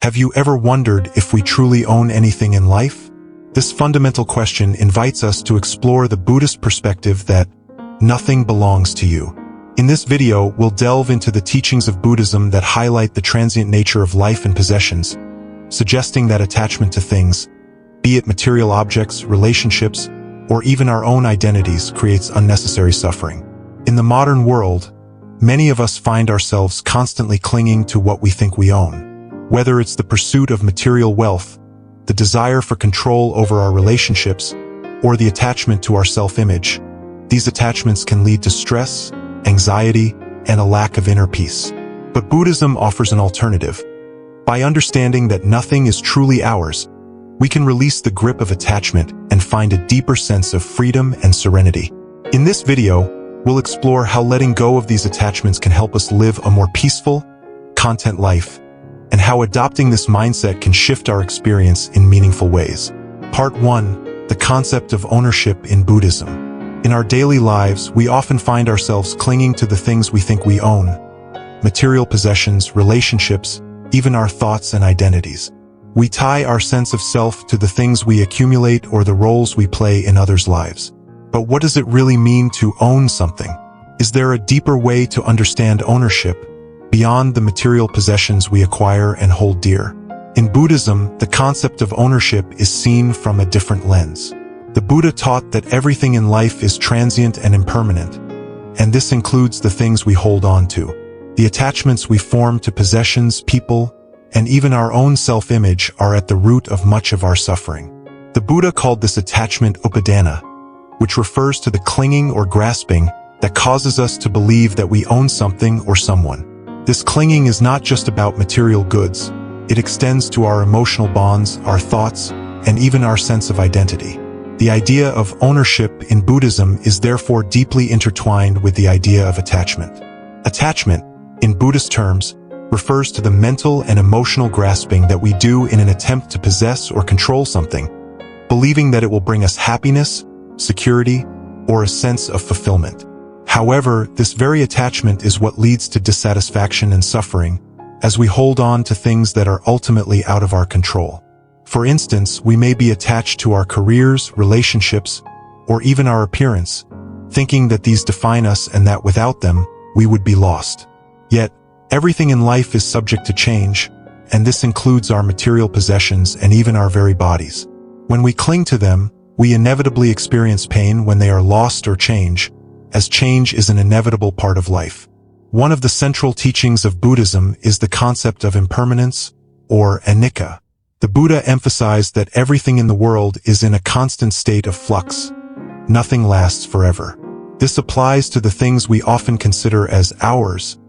Have you ever wondered if we truly own anything in life? This fundamental question invites us to explore the Buddhist perspective that nothing belongs to you. In this video, we'll delve into the teachings of Buddhism that highlight the transient nature of life and possessions, suggesting that attachment to things, be it material objects, relationships, or even our own identities, creates unnecessary suffering. In the modern world, many of us find ourselves constantly clinging to what we think we own. Whether it's the pursuit of material wealth, the desire for control over our relationships, or the attachment to our self-image, these attachments can lead to stress, anxiety, and a lack of inner peace. But Buddhism offers an alternative. By understanding that nothing is truly ours, we can release the grip of attachment and find a deeper sense of freedom and serenity. In this video, we'll explore how letting go of these attachments can help us live a more peaceful, content life, and how adopting this mindset can shift our experience in meaningful ways. Part 1. The concept of ownership in Buddhism. In our daily lives, we often find ourselves clinging to the things we think we own: material possessions, relationships, even our thoughts and identities. We tie our sense of self to the things we accumulate or the roles we play in others' lives. But what does it really mean to own something? Is there a deeper way to understand ownership, beyond the material possessions we acquire and hold dear? In Buddhism, the concept of ownership is seen from a different lens. The Buddha taught that everything in life is transient and impermanent, and this includes the things we hold on to. The attachments we form to possessions, people, and even our own self-image are at the root of much of our suffering. The Buddha called this attachment upadana, which refers to the clinging or grasping that causes us to believe that we own something or someone. This clinging is not just about material goods. It extends to our emotional bonds, our thoughts, and even our sense of identity. The idea of ownership in Buddhism is therefore deeply intertwined with the idea of attachment. Attachment, in Buddhist terms, refers to the mental and emotional grasping that we do in an attempt to possess or control something, believing that it will bring us happiness, security, or a sense of fulfillment. However, this very attachment is what leads to dissatisfaction and suffering, as we hold on to things that are ultimately out of our control. For instance, we may be attached to our careers, relationships, or even our appearance, thinking that these define us and that without them, we would be lost. Yet, everything in life is subject to change, and this includes our material possessions and even our very bodies. When we cling to them, we inevitably experience pain when they are lost or change, as change is an inevitable part of life. One of the central teachings of Buddhism is the concept of impermanence, or anicca. The Buddha emphasized that everything in the world is in a constant state of flux. Nothing lasts forever. This applies to the things we often consider as ours,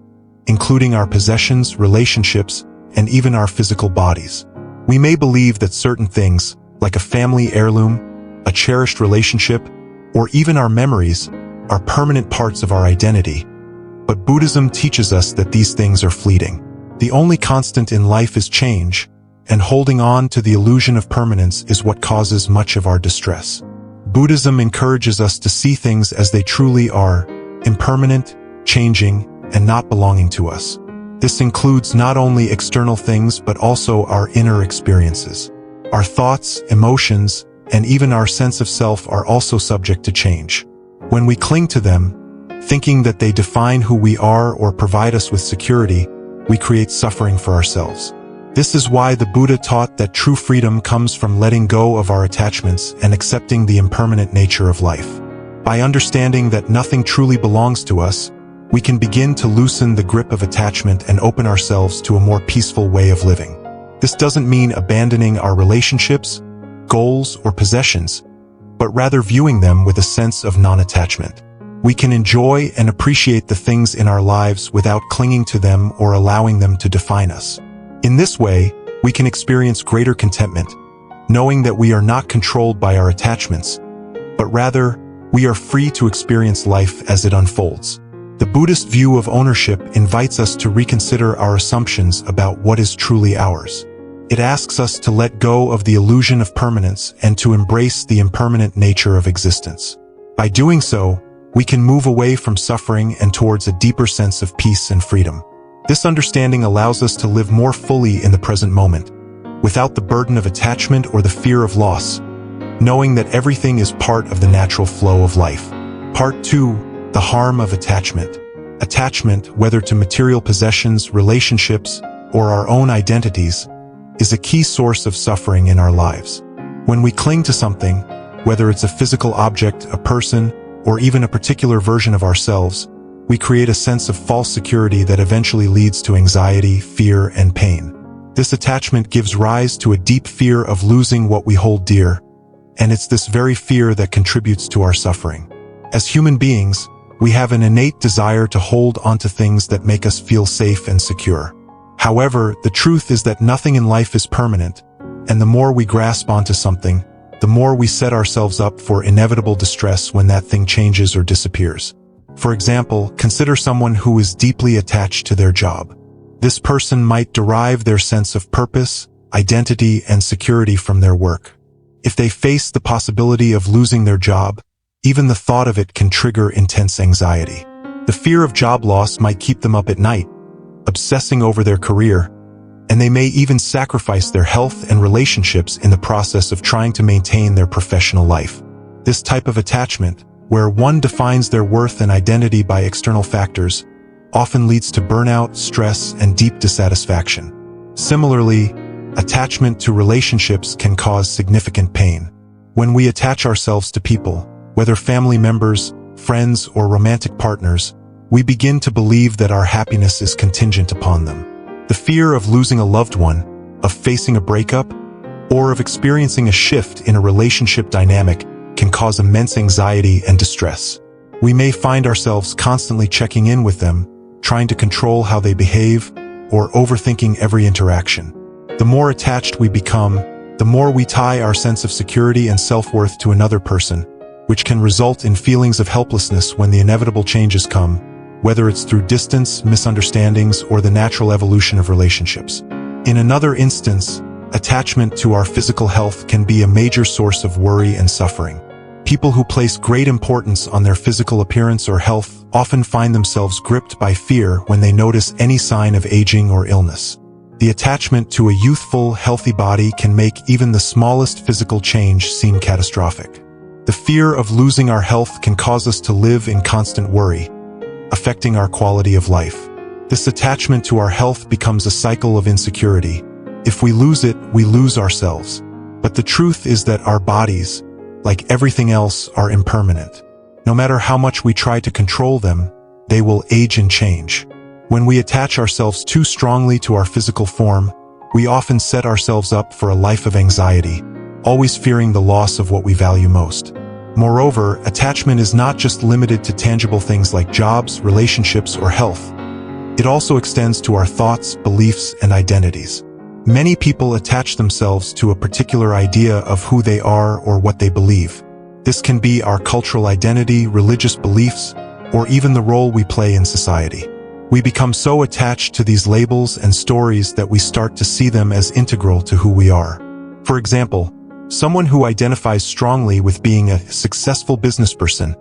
including our possessions, relationships, and even our physical bodies. We may believe that certain things, like a family heirloom, a cherished relationship, or even our memories, are permanent parts of our identity. But Buddhism teaches us that these things are fleeting. The only constant in life is change, and holding on to the illusion of permanence is what causes much of our distress. Buddhism encourages us to see things as they truly are: impermanent, changing, and not belonging to us. This includes not only external things but also our inner experiences. Our thoughts, emotions, and even our sense of self are also subject to change. When we cling to them, thinking that they define who we are or provide us with security, we create suffering for ourselves. This is why the Buddha taught that true freedom comes from letting go of our attachments and accepting the impermanent nature of life. By understanding that nothing truly belongs to us, we can begin to loosen the grip of attachment and open ourselves to a more peaceful way of living. This doesn't mean abandoning our relationships, goals, or possessions, but rather viewing them with a sense of non-attachment. We can enjoy and appreciate the things in our lives without clinging to them or allowing them to define us. In this way, we can experience greater contentment, knowing that we are not controlled by our attachments, but rather, we are free to experience life as it unfolds. The Buddhist view of ownership invites us to reconsider our assumptions about what is truly ours. It asks us to let go of the illusion of permanence and to embrace the impermanent nature of existence. By doing so, we can move away from suffering and towards a deeper sense of peace and freedom. This understanding allows us to live more fully in the present moment, without the burden of attachment or the fear of loss, knowing that everything is part of the natural flow of life. Part 2. The harm of attachment. Attachment, whether to material possessions, relationships, or our own identities, is a key source of suffering in our lives. When we cling to something, whether it's a physical object, a person, or even a particular version of ourselves, we create a sense of false security that eventually leads to anxiety, fear, and pain. This attachment gives rise to a deep fear of losing what we hold dear, and it's this very fear that contributes to our suffering. As human beings, we have an innate desire to hold onto things that make us feel safe and secure. However, the truth is that nothing in life is permanent, and the more we grasp onto something, the more we set ourselves up for inevitable distress when that thing changes or disappears. For example, consider someone who is deeply attached to their job. This person might derive their sense of purpose, identity, and security from their work. If they face the possibility of losing their job, even the thought of it can trigger intense anxiety. The fear of job loss might keep them up at night, obsessing over their career, and they may even sacrifice their health and relationships in the process of trying to maintain their professional life. This type of attachment, where one defines their worth and identity by external factors, often leads to burnout, stress, and deep dissatisfaction. Similarly, attachment to relationships can cause significant pain. When we attach ourselves to people, whether family members, friends, or romantic partners, we begin to believe that our happiness is contingent upon them. The fear of losing a loved one, of facing a breakup, or of experiencing a shift in a relationship dynamic can cause immense anxiety and distress. We may find ourselves constantly checking in with them, trying to control how they behave, or overthinking every interaction. The more attached we become, the more we tie our sense of security and self-worth to another person, which can result in feelings of helplessness when the inevitable changes come, whether it's through distance, misunderstandings, or the natural evolution of relationships. In another instance, attachment to our physical health can be a major source of worry and suffering. People who place great importance on their physical appearance or health often find themselves gripped by fear when they notice any sign of aging or illness. The attachment to a youthful, healthy body can make even the smallest physical change seem catastrophic. The fear of losing our health can cause us to live in constant worry, affecting our quality of life. This attachment to our health becomes a cycle of insecurity. If we lose it, we lose ourselves. But the truth is that our bodies, like everything else, are impermanent. No matter how much we try to control them, they will age and change. When we attach ourselves too strongly to our physical form, we often set ourselves up for a life of anxiety, always fearing the loss of what we value most. Moreover, attachment is not just limited to tangible things like jobs, relationships, or health. It also extends to our thoughts, beliefs, and identities. Many people attach themselves to a particular idea of who they are or what they believe. This can be our cultural identity, religious beliefs, or even the role we play in society. We become so attached to these labels and stories that we start to see them as integral to who we are. For example, someone who identifies strongly with being a successful businessperson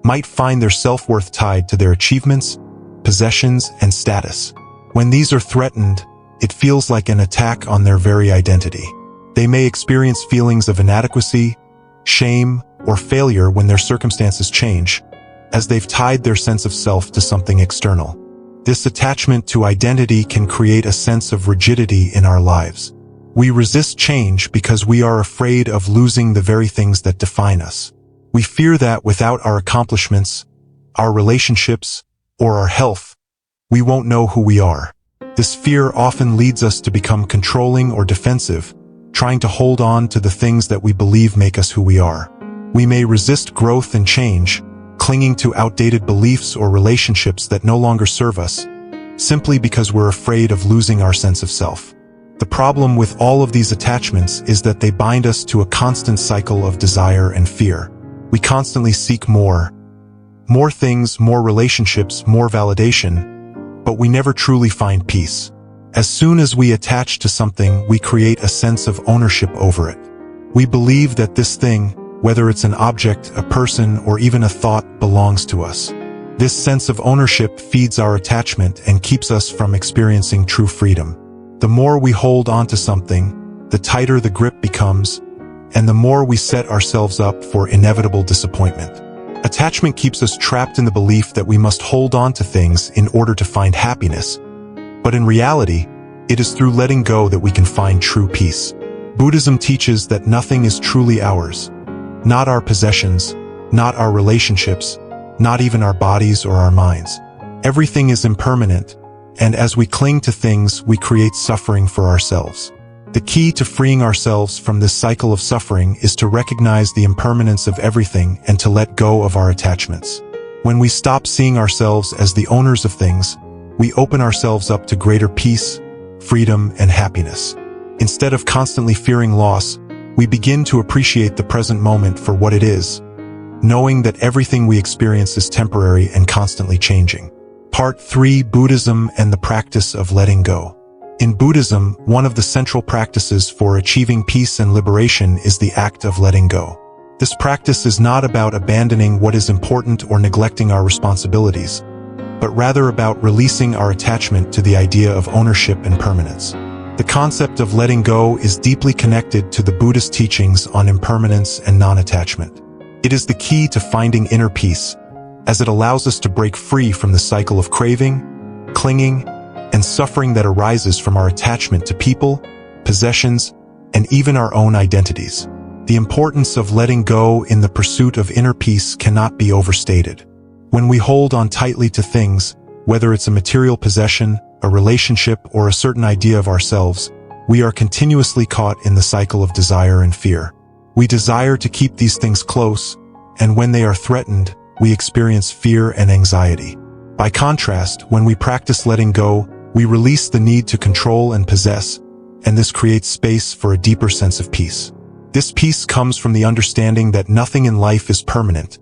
might find their self-worth tied to their achievements, possessions, and status. When these are threatened, it feels like an attack on their very identity. They may experience feelings of inadequacy, shame, or failure when their circumstances change, as they've tied their sense of self to something external. This attachment to identity can create a sense of rigidity in our lives. We resist change because we are afraid of losing the very things that define us. We fear that without our accomplishments, our relationships, or our health, we won't know who we are. This fear often leads us to become controlling or defensive, trying to hold on to the things that we believe make us who we are. We may resist growth and change, clinging to outdated beliefs or relationships that no longer serve us, simply because we're afraid of losing our sense of self. The problem with all of these attachments is that they bind us to a constant cycle of desire and fear. We constantly seek more things, more relationships, more validation, but we never truly find peace. As soon as we attach to something, we create a sense of ownership over it. We believe that this thing, whether it's an object, a person, or even a thought, belongs to us. This sense of ownership feeds our attachment and keeps us from experiencing true freedom. The more we hold onto something, the tighter the grip becomes, and the more we set ourselves up for inevitable disappointment. Attachment keeps us trapped in the belief that we must hold on to things in order to find happiness. But in reality, it is through letting go that we can find true peace. Buddhism teaches that nothing is truly ours. Not our possessions, not our relationships, not even our bodies or our minds. Everything is impermanent, and as we cling to things, we create suffering for ourselves. The key to freeing ourselves from this cycle of suffering is to recognize the impermanence of everything and to let go of our attachments. When we stop seeing ourselves as the owners of things, we open ourselves up to greater peace, freedom, and happiness. Instead of constantly fearing loss, we begin to appreciate the present moment for what it is, knowing that everything we experience is temporary and constantly changing. Part 3: Buddhism and the practice of letting go. In Buddhism, one of the central practices for achieving peace and liberation is the act of letting go. This practice is not about abandoning what is important or neglecting our responsibilities, but rather about releasing our attachment to the idea of ownership and permanence. The concept of letting go is deeply connected to the Buddhist teachings on impermanence and non-attachment. It is the key to finding inner peace, as it allows us to break free from the cycle of craving, clinging, and suffering that arises from our attachment to people, possessions, and even our own identities. The importance of letting go in the pursuit of inner peace cannot be overstated. When we hold on tightly to things, whether it's a material possession, a relationship, or a certain idea of ourselves, we are continuously caught in the cycle of desire and fear. We desire to keep these things close, and when they are threatened, we experience fear and anxiety. By contrast, when we practice letting go, we release the need to control and possess, and this creates space for a deeper sense of peace. This peace comes from the understanding that nothing in life is permanent,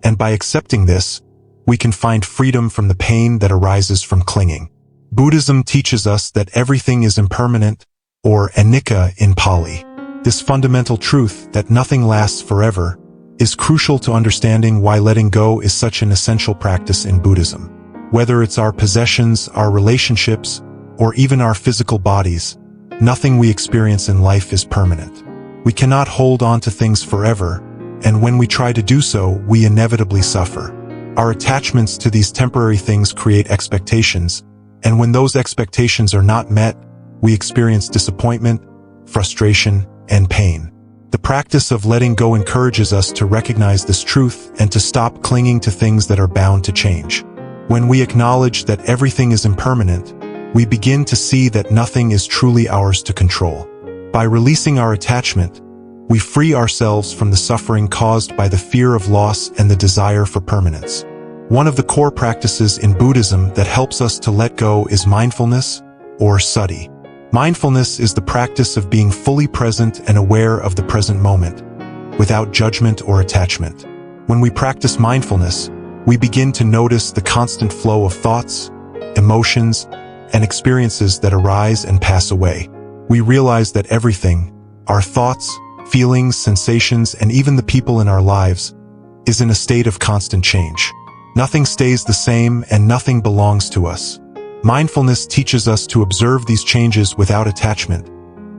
and by accepting this, we can find freedom from the pain that arises from clinging. Buddhism teaches us that everything is impermanent, or anicca in Pali. This fundamental truth that nothing lasts forever is crucial to understanding why letting go is such an essential practice in Buddhism. Whether it's our possessions, our relationships, or even our physical bodies, nothing we experience in life is permanent. We cannot hold on to things forever, and when we try to do so, we inevitably suffer. Our attachments to these temporary things create expectations, and when those expectations are not met, we experience disappointment, frustration, and pain. The practice of letting go encourages us to recognize this truth and to stop clinging to things that are bound to change. When we acknowledge that everything is impermanent, we begin to see that nothing is truly ours to control. By releasing our attachment, we free ourselves from the suffering caused by the fear of loss and the desire for permanence. One of the core practices in Buddhism that helps us to let go is mindfulness, or sati. Mindfulness is the practice of being fully present and aware of the present moment, without judgment or attachment. When we practice mindfulness, we begin to notice the constant flow of thoughts, emotions, and experiences that arise and pass away. We realize that everything, our thoughts, feelings, sensations, and even the people in our lives, is in a state of constant change. Nothing stays the same and nothing belongs to us. Mindfulness teaches us to observe these changes without attachment,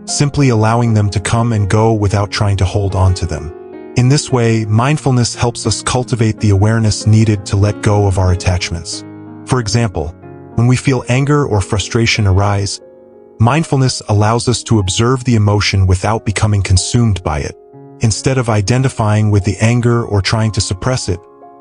simply allowing them to come and go without trying to hold on to them. In this way, mindfulness helps us cultivate the awareness needed to let go of our attachments. For example, when we feel anger or frustration arise, mindfulness allows us to observe the emotion without becoming consumed by it. Instead of identifying with the anger or trying to suppress it,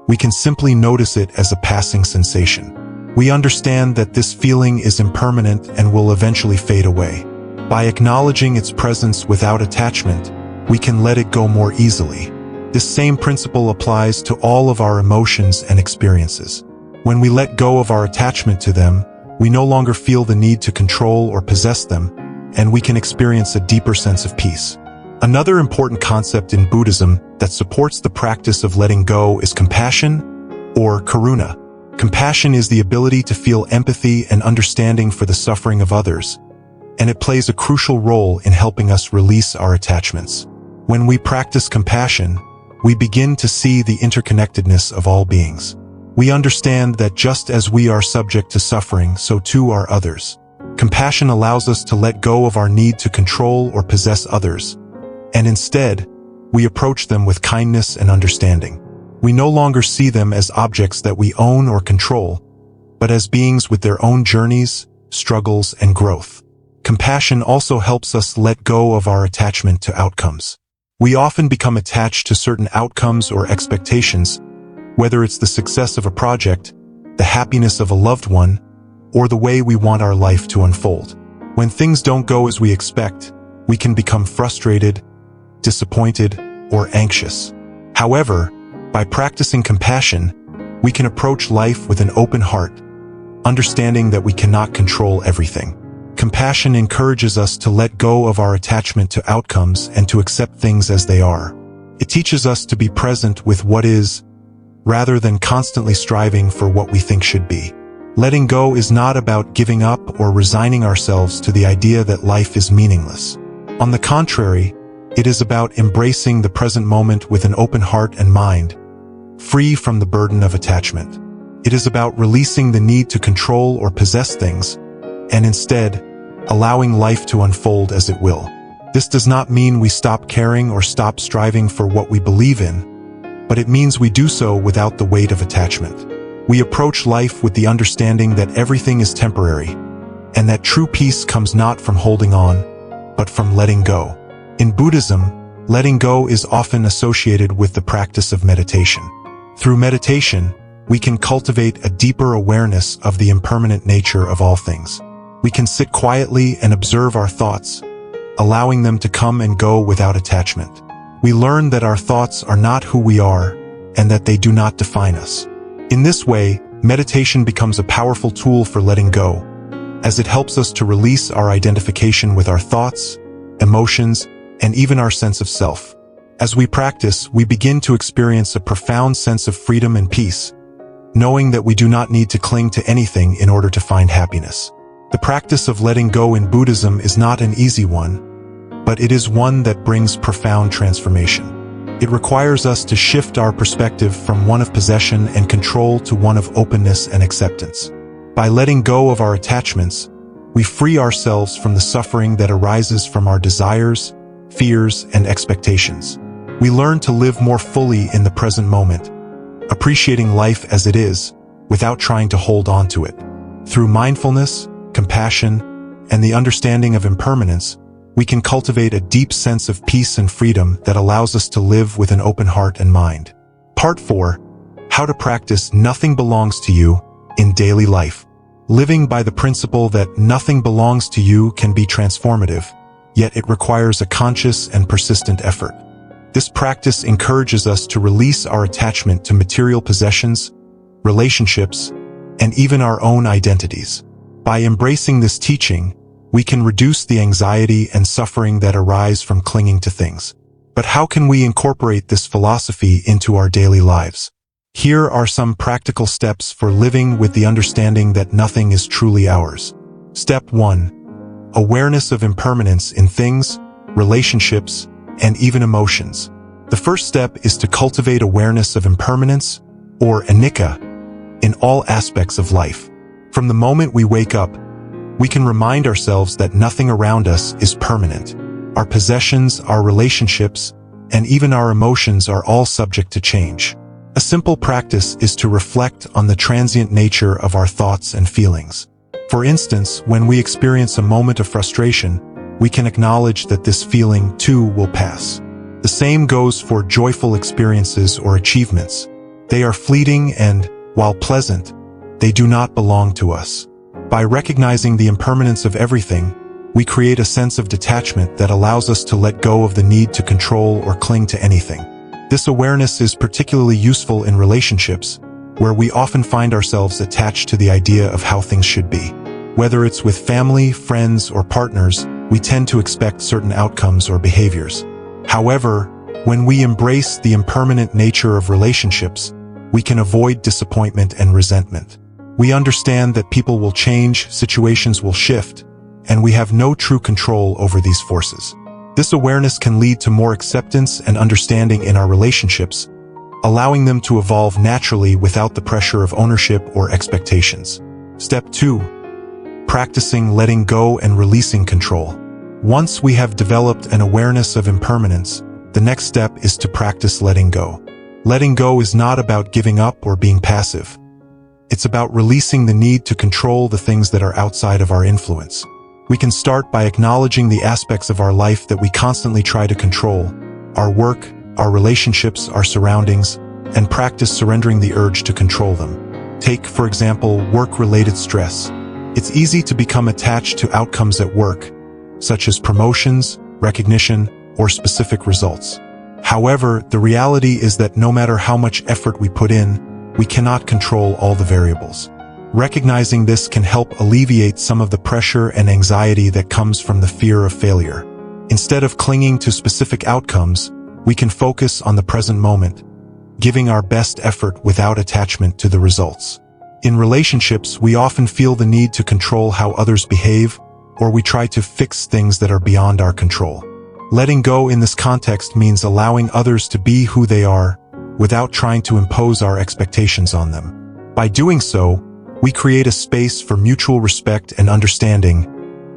we can simply notice it as a passing sensation. We understand that this feeling is impermanent and will eventually fade away. By acknowledging its presence without attachment, we can let it go more easily. This same principle applies to all of our emotions and experiences. When we let go of our attachment to them, we no longer feel the need to control or possess them, and we can experience a deeper sense of peace. Another important concept in Buddhism that supports the practice of letting go is compassion, or karuna. Compassion is the ability to feel empathy and understanding for the suffering of others, and it plays a crucial role in helping us release our attachments. When we practice compassion, we begin to see the interconnectedness of all beings. We understand that just as we are subject to suffering, so too are others. Compassion allows us to let go of our need to control or possess others, and instead, we approach them with kindness and understanding. We no longer see them as objects that we own or control, but as beings with their own journeys, struggles, and growth. Compassion also helps us let go of our attachment to outcomes. We often become attached to certain outcomes or expectations, whether it's the success of a project, the happiness of a loved one, or the way we want our life to unfold. When things don't go as we expect, we can become frustrated, disappointed, or anxious. However, by practicing compassion, we can approach life with an open heart, understanding that we cannot control everything. Compassion encourages us to let go of our attachment to outcomes and to accept things as they are. It teaches us to be present with what is, rather than constantly striving for what we think should be. Letting go is not about giving up or resigning ourselves to the idea that life is meaningless. On the contrary, it is about embracing the present moment with an open heart and mind, free from the burden of attachment. It is about releasing the need to control or possess things, and instead, allowing life to unfold as it will. This does not mean we stop caring or stop striving for what we believe in, but it means we do so without the weight of attachment. We approach life with the understanding that everything is temporary, and that true peace comes not from holding on, but from letting go. In Buddhism, letting go is often associated with the practice of meditation. Through meditation, we can cultivate a deeper awareness of the impermanent nature of all things. We can sit quietly and observe our thoughts, allowing them to come and go without attachment. We learn that our thoughts are not who we are, and that they do not define us. In this way, meditation becomes a powerful tool for letting go, as it helps us to release our identification with our thoughts, emotions, and even our sense of self. As we practice, we begin to experience a profound sense of freedom and peace, knowing that we do not need to cling to anything in order to find happiness. The practice of letting go in Buddhism is not an easy one, but it is one that brings profound transformation. It requires us to shift our perspective from one of possession and control to one of openness and acceptance. By letting go of our attachments, we free ourselves from the suffering that arises from our desires, fears, and expectations. We learn to live more fully in the present moment, appreciating life as it is, without trying to hold on to it. Through mindfulness, compassion, and the understanding of impermanence, we can cultivate a deep sense of peace and freedom that allows us to live with an open heart and mind. Part 4. How to practice nothing belongs to you in daily life. Living by the principle that nothing belongs to you can be transformative, yet it requires a conscious and persistent effort. This practice encourages us to release our attachment to material possessions, relationships, and even our own identities. By embracing this teaching, we can reduce the anxiety and suffering that arise from clinging to things. But how can we incorporate this philosophy into our daily lives? Here are some practical steps for living with the understanding that nothing is truly ours. Step 1. Awareness of impermanence in things, relationships, and even emotions. The first step is to cultivate awareness of impermanence, or anicca, in all aspects of life. From the moment we wake up, we can remind ourselves that nothing around us is permanent. Our possessions, our relationships, and even our emotions are all subject to change. A simple practice is to reflect on the transient nature of our thoughts and feelings. For instance, when we experience a moment of frustration, we can acknowledge that this feeling, too, will pass. The same goes for joyful experiences or achievements. They are fleeting and, while pleasant, they do not belong to us. By recognizing the impermanence of everything, we create a sense of detachment that allows us to let go of the need to control or cling to anything. This awareness is particularly useful in relationships, where we often find ourselves attached to the idea of how things should be. Whether it's with family, friends, or partners, we tend to expect certain outcomes or behaviors. However, when we embrace the impermanent nature of relationships, we can avoid disappointment and resentment. We understand that people will change, situations will shift, and we have no true control over these forces. This awareness can lead to more acceptance and understanding in our relationships, allowing them to evolve naturally without the pressure of ownership or expectations. Step 2. Practicing letting go and releasing control. Once we have developed an awareness of impermanence, the next step is to practice letting go. Letting go is not about giving up or being passive. It's about releasing the need to control the things that are outside of our influence. We can start by acknowledging the aspects of our life that we constantly try to control: our work, our relationships, our surroundings, and practice surrendering the urge to control them. Take, for example, work-related stress. It's easy to become attached to outcomes at work, such as promotions, recognition, or specific results. However, the reality is that no matter how much effort we put in, we cannot control all the variables. Recognizing this can help alleviate some of the pressure and anxiety that comes from the fear of failure. Instead of clinging to specific outcomes, we can focus on the present moment, giving our best effort without attachment to the results. In relationships, we often feel the need to control how others behave, or we try to fix things that are beyond our control. Letting go in this context means allowing others to be who they are, without trying to impose our expectations on them. By doing so, we create a space for mutual respect and understanding,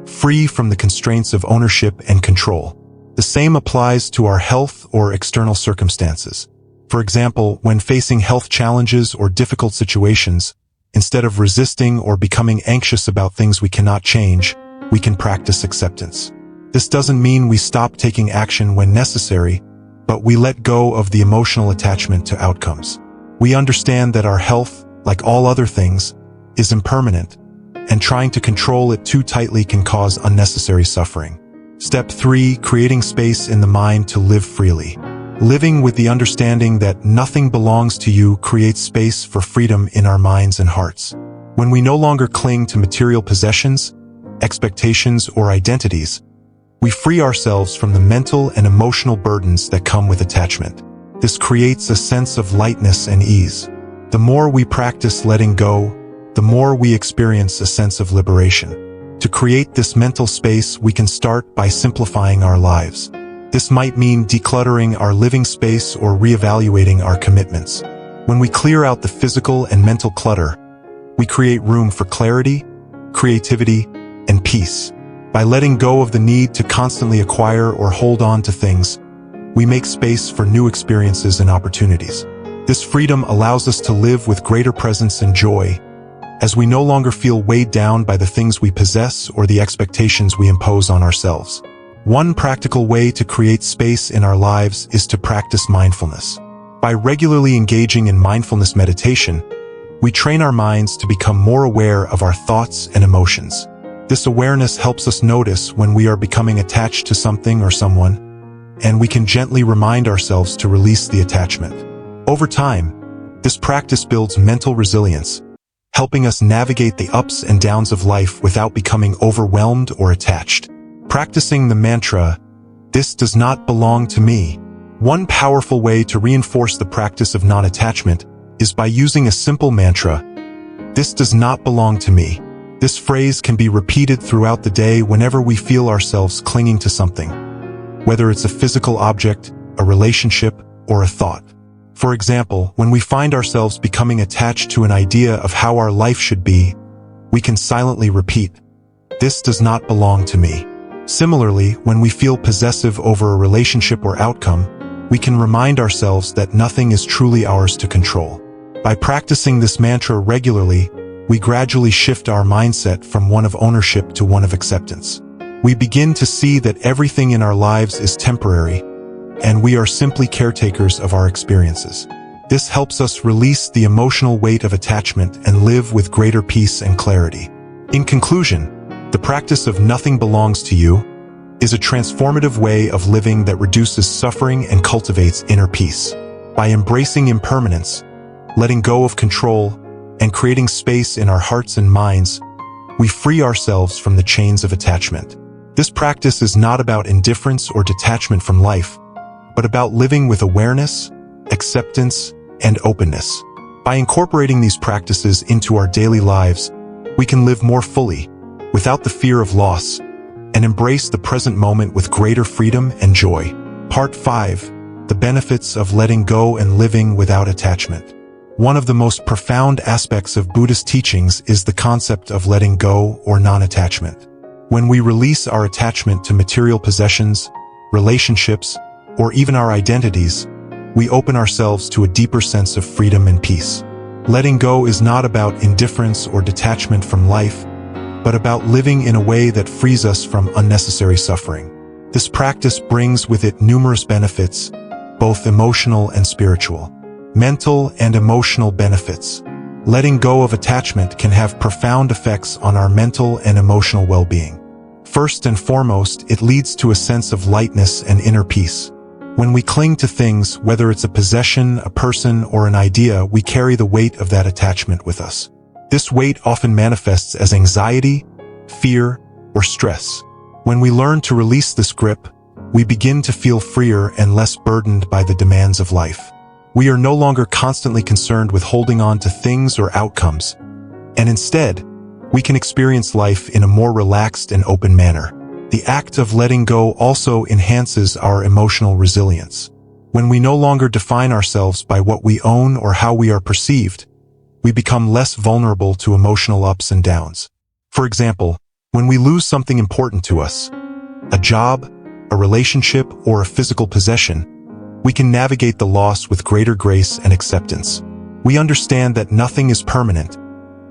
free from the constraints of ownership and control. The same applies to our health or external circumstances. For example, when facing health challenges or difficult situations, instead of resisting or becoming anxious about things we cannot change, we can practice acceptance. This doesn't mean we stop taking action when necessary, but we let go of the emotional attachment to outcomes. We understand that our health, like all other things, is impermanent, and trying to control it too tightly can cause unnecessary suffering. Step 3. Creating space in the mind to live freely. Living with the understanding that nothing belongs to you creates space for freedom in our minds and hearts. When we no longer cling to material possessions, expectations, or identities, we free ourselves from the mental and emotional burdens that come with attachment. This creates a sense of lightness and ease. The more we practice letting go, the more we experience a sense of liberation. To create this mental space, we can start by simplifying our lives. This might mean decluttering our living space or reevaluating our commitments. When we clear out the physical and mental clutter, we create room for clarity, creativity, and peace. By letting go of the need to constantly acquire or hold on to things, we make space for new experiences and opportunities. This freedom allows us to live with greater presence and joy, as we no longer feel weighed down by the things we possess or the expectations we impose on ourselves. One practical way to create space in our lives is to practice mindfulness. By regularly engaging in mindfulness meditation, we train our minds to become more aware of our thoughts and emotions. This awareness helps us notice when we are becoming attached to something or someone, and we can gently remind ourselves to release the attachment. Over time, this practice builds mental resilience, helping us navigate the ups and downs of life without becoming overwhelmed or attached. Practicing the mantra, "This does not belong to me." One powerful way to reinforce the practice of non-attachment is by using a simple mantra, "This does not belong to me." This phrase can be repeated throughout the day whenever we feel ourselves clinging to something, whether it's a physical object, a relationship, or a thought. For example, when we find ourselves becoming attached to an idea of how our life should be, we can silently repeat, "This does not belong to me." Similarly, when we feel possessive over a relationship or outcome, we can remind ourselves that nothing is truly ours to control. By practicing this mantra regularly, we gradually shift our mindset from one of ownership to one of acceptance. We begin to see that everything in our lives is temporary, and we are simply caretakers of our experiences. This helps us release the emotional weight of attachment and live with greater peace and clarity. In conclusion, the practice of nothing belongs to you is a transformative way of living that reduces suffering and cultivates inner peace. By embracing impermanence, letting go of control, and creating space in our hearts and minds, we free ourselves from the chains of attachment. This practice is not about indifference or detachment from life, but about living with awareness, acceptance, and openness. By incorporating these practices into our daily lives, we can live more fully, without the fear of loss, and embrace the present moment with greater freedom and joy. Part 5. the benefits of letting go and living without attachment. One of the most profound aspects of Buddhist teachings is the concept of letting go or non-attachment. When we release our attachment to material possessions, relationships, or even our identities, we open ourselves to a deeper sense of freedom and peace. Letting go is not about indifference or detachment from life, but about living in a way that frees us from unnecessary suffering. This practice brings with it numerous benefits, both emotional and spiritual. Mental and emotional benefits. Letting go of attachment can have profound effects on our mental and emotional well-being. First and foremost, it leads to a sense of lightness and inner peace. When we cling to things, whether it's a possession, a person, or an idea, we carry the weight of that attachment with us. This weight often manifests as anxiety, fear, or stress. When we learn to release this grip, we begin to feel freer and less burdened by the demands of life. We are no longer constantly concerned with holding on to things or outcomes, and instead, we can experience life in a more relaxed and open manner. The act of letting go also enhances our emotional resilience. When we no longer define ourselves by what we own or how we are perceived, we become less vulnerable to emotional ups and downs. For example, when we lose something important to us, a job, a relationship, or a physical possession, we can navigate the loss with greater grace and acceptance. We understand that nothing is permanent,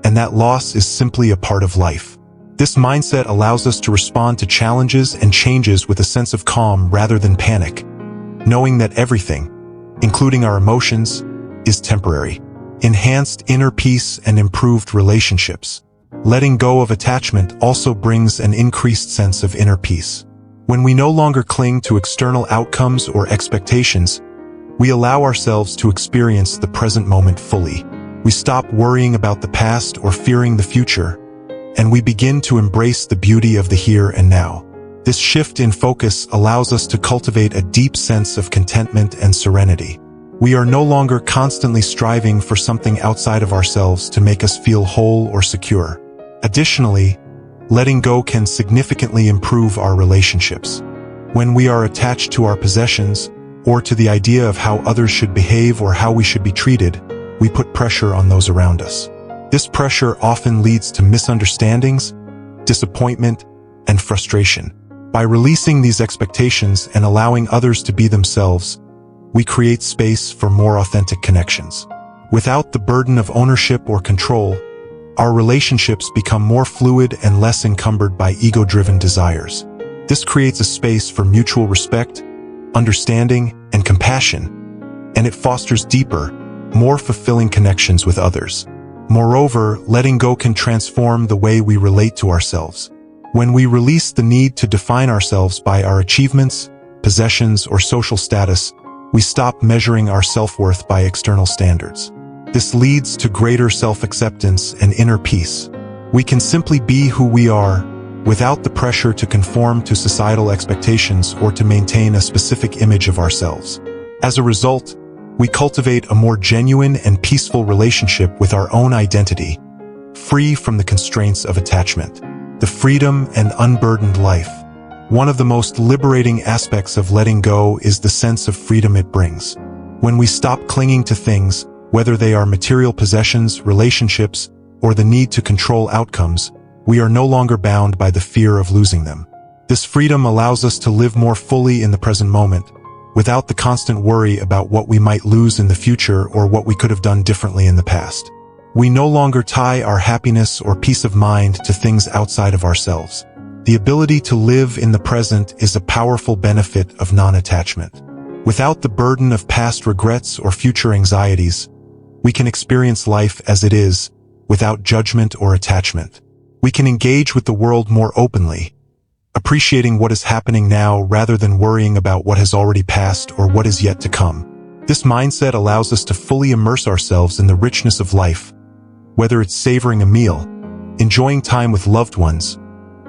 and that loss is simply a part of life. This mindset allows us to respond to challenges and changes with a sense of calm rather than panic, knowing that everything, including our emotions, is temporary. Enhanced inner peace and improved relationships. Letting go of attachment also brings an increased sense of inner peace. When we no longer cling to external outcomes or expectations, we allow ourselves to experience the present moment fully. We stop worrying about the past or fearing the future, and we begin to embrace the beauty of the here and now. This shift in focus allows us to cultivate a deep sense of contentment and serenity. We are no longer constantly striving for something outside of ourselves to make us feel whole or secure. Additionally, letting go can significantly improve our relationships. When we are attached to our possessions, or to the idea of how others should behave or how we should be treated, we put pressure on those around us. This pressure often leads to misunderstandings, disappointment, and frustration. By releasing these expectations and allowing others to be themselves, we create space for more authentic connections. Without the burden of ownership or control, our relationships become more fluid and less encumbered by ego-driven desires. This creates a space for mutual respect, understanding, and compassion, and it fosters deeper, more fulfilling connections with others. Moreover, letting go can transform the way we relate to ourselves. When we release the need to define ourselves by our achievements, possessions, or social status, we stop measuring our self-worth by external standards. This leads to greater self-acceptance and inner peace. We can simply be who we are, without the pressure to conform to societal expectations or to maintain a specific image of ourselves. As a result, we cultivate a more genuine and peaceful relationship with our own identity, free from the constraints of attachment. The freedom and unburdened life. One of the most liberating aspects of letting go is the sense of freedom it brings. When we stop clinging to things, whether they are material possessions, relationships, or the need to control outcomes, we are no longer bound by the fear of losing them. This freedom allows us to live more fully in the present moment, without the constant worry about what we might lose in the future or what we could have done differently in the past. We no longer tie our happiness or peace of mind to things outside of ourselves. The ability to live in the present is a powerful benefit of non-attachment. Without the burden of past regrets or future anxieties, we can experience life as it is, without judgment or attachment. We can engage with the world more openly, appreciating what is happening now rather than worrying about what has already passed or what is yet to come. This mindset allows us to fully immerse ourselves in the richness of life, whether it's savoring a meal, enjoying time with loved ones,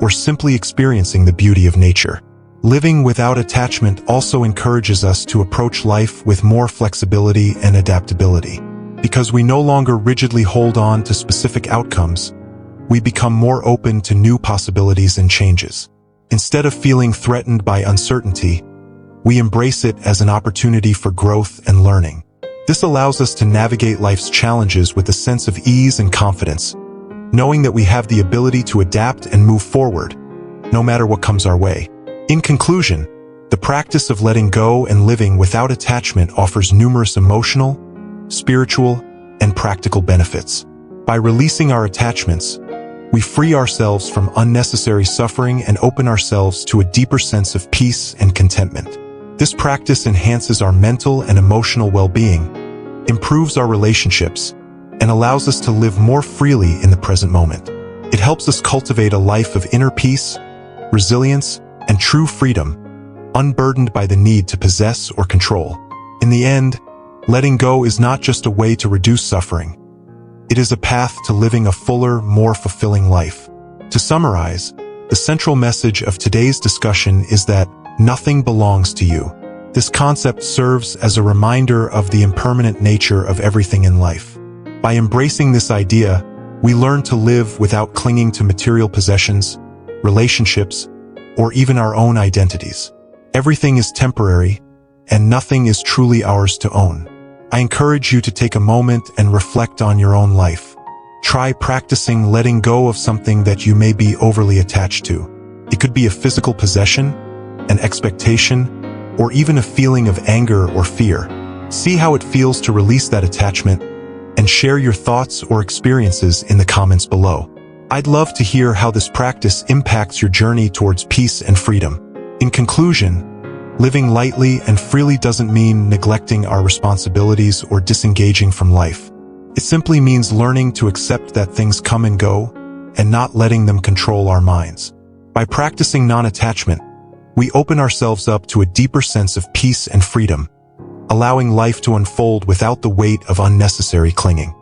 or simply experiencing the beauty of nature. Living without attachment also encourages us to approach life with more flexibility and adaptability. Because we no longer rigidly hold on to specific outcomes, we become more open to new possibilities and changes. Instead of feeling threatened by uncertainty, we embrace it as an opportunity for growth and learning. This allows us to navigate life's challenges with a sense of ease and confidence, knowing that we have the ability to adapt and move forward, no matter what comes our way. In conclusion, the practice of letting go and living without attachment offers numerous emotional, spiritual, and practical benefits. By releasing our attachments, we free ourselves from unnecessary suffering and open ourselves to a deeper sense of peace and contentment. This practice enhances our mental and emotional well-being, improves our relationships, and allows us to live more freely in the present moment. It helps us cultivate a life of inner peace, resilience, and true freedom, unburdened by the need to possess or control. In the end, letting go is not just a way to reduce suffering. It is a path to living a fuller, more fulfilling life. To summarize, the central message of today's discussion is that nothing belongs to you. This concept serves as a reminder of the impermanent nature of everything in life. By embracing this idea, we learn to live without clinging to material possessions, relationships, or even our own identities. Everything is temporary, and nothing is truly ours to own. I encourage you to take a moment and reflect on your own life. Try practicing letting go of something that you may be overly attached to. It could be a physical possession, an expectation, or even a feeling of anger or fear. See how it feels to release that attachment, and share your thoughts or experiences in the comments below. I'd love to hear how this practice impacts your journey towards peace and freedom. In conclusion, living lightly and freely doesn't mean neglecting our responsibilities or disengaging from life. It simply means learning to accept that things come and go, and not letting them control our minds. By practicing non-attachment, we open ourselves up to a deeper sense of peace and freedom, allowing life to unfold without the weight of unnecessary clinging.